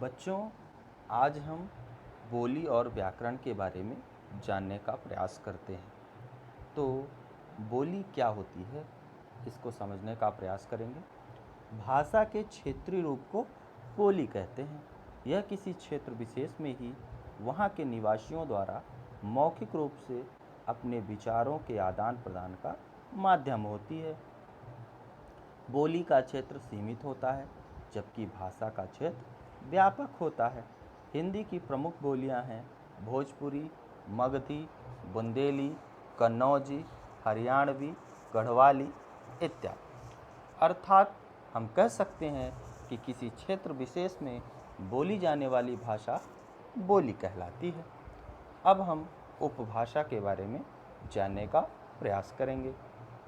बच्चों, आज हम बोली और व्याकरण के बारे में जानने का प्रयास करते हैं। तो बोली क्या होती है, इसको समझने का प्रयास करेंगे। भाषा के क्षेत्रीय रूप को बोली कहते हैं। यह किसी क्षेत्र विशेष में ही वहाँ के निवासियों द्वारा मौखिक रूप से अपने विचारों के आदान प्रदान का माध्यम होती है। बोली का क्षेत्र सीमित होता है, जबकि भाषा का क्षेत्र व्यापक होता है। हिंदी की प्रमुख बोलियां हैं भोजपुरी, मगधी, बुंदेली, कन्नौजी, हरियाणवी, गढ़वाली इत्यादि। अर्थात हम कह सकते हैं कि किसी क्षेत्र विशेष में बोली जाने वाली भाषा बोली कहलाती है। अब हम उपभाषा के बारे में जानने का प्रयास करेंगे।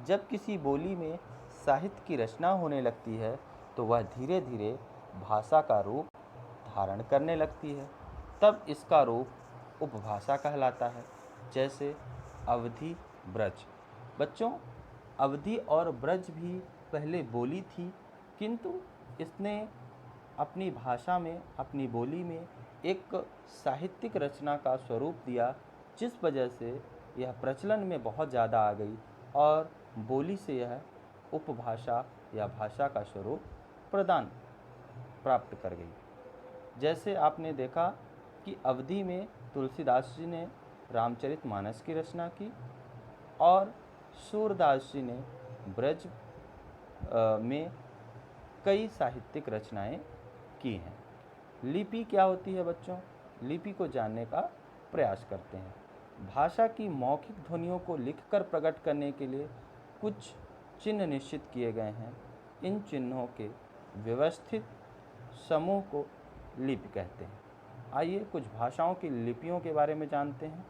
जब किसी बोली में साहित्य की रचना होने लगती है तो वह धीरे धीरे भाषा का रूप धारण करने लगती है, तब इसका रूप उपभाषा कहलाता है। जैसे अवधी, ब्रज। बच्चों, अवधी और ब्रज भी पहले बोली थी, किंतु इसने अपनी भाषा में, अपनी बोली में एक साहित्यिक रचना का स्वरूप दिया, जिस वजह से यह प्रचलन में बहुत ज़्यादा आ गई और बोली से यह उपभाषा या भाषा का स्वरूप प्राप्त कर गई। जैसे आपने देखा कि अवधी में तुलसीदास जी ने रामचरितमानस की रचना की और सूरदास जी ने ब्रज में कई साहित्यिक रचनाएं की हैं। लिपि क्या होती है बच्चों? लिपि को जानने का प्रयास करते हैं। भाषा की मौखिक ध्वनियों को लिखकर प्रकट करने के लिए कुछ चिन्ह निश्चित किए गए हैं। इन चिन्हों के व्यवस्थित समूह को लिपि कहते हैं। आइए कुछ भाषाओं की लिपियों के बारे में जानते हैं।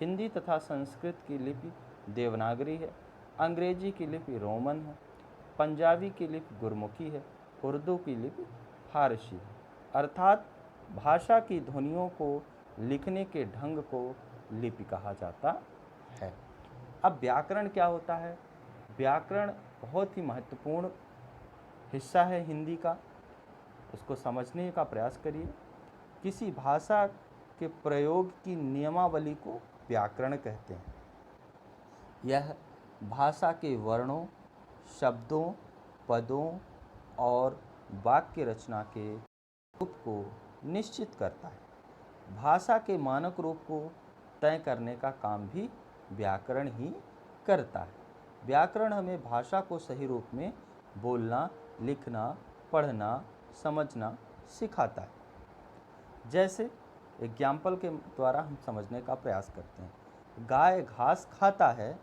हिंदी तथा संस्कृत की लिपि देवनागरी है, अंग्रेजी की लिपि रोमन है, पंजाबी की लिपि गुरमुखी है, उर्दू की लिपि फारसी है। अर्थात भाषा की ध्वनियों को लिखने के ढंग को लिपि कहा जाता है। अब व्याकरण क्या होता है? व्याकरण बहुत ही महत्वपूर्ण हिस्सा है हिंदी का। उसको समझने का प्रयास करिए। किसी भाषा के प्रयोग की नियमावली को व्याकरण कहते हैं। यह भाषा के वर्णों, शब्दों, पदों और वाक्य रचना के रूप को निश्चित करता है। भाषा के मानक रूप को तय करने का काम भी व्याकरण ही करता है। व्याकरण हमें भाषा को सही रूप में बोलना, लिखना, पढ़ना, समझना सिखाता है। जैसे एग्जाम्पल के द्वारा हम समझने का प्रयास करते हैं। गाय घास खाता है,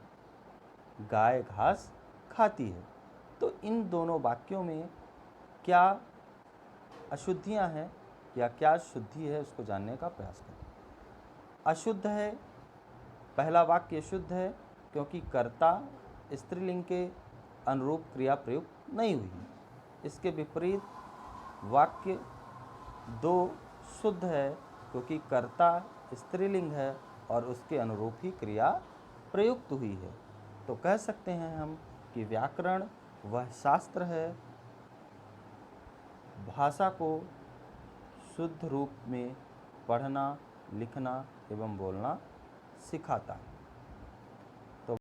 गाय घास खाती है। तो इन दोनों वाक्यों में क्या अशुद्धियां हैं या क्या शुद्धि है, उसको जानने का प्रयास करें। अशुद्ध है, पहला वाक्य शुद्ध है क्योंकि कर्ता स्त्रीलिंग के अनुरूप क्रिया प्रयुक्त नहीं हुई। इसके विपरीत वाक्य दो शुद्ध है क्योंकि कर्ता स्त्रीलिंग है और उसके अनुरूप ही क्रिया प्रयुक्त हुई है। तो कह सकते हैं हम कि व्याकरण वह शास्त्र है भाषा को शुद्ध रूप में पढ़ना, लिखना एवं बोलना सिखाता है।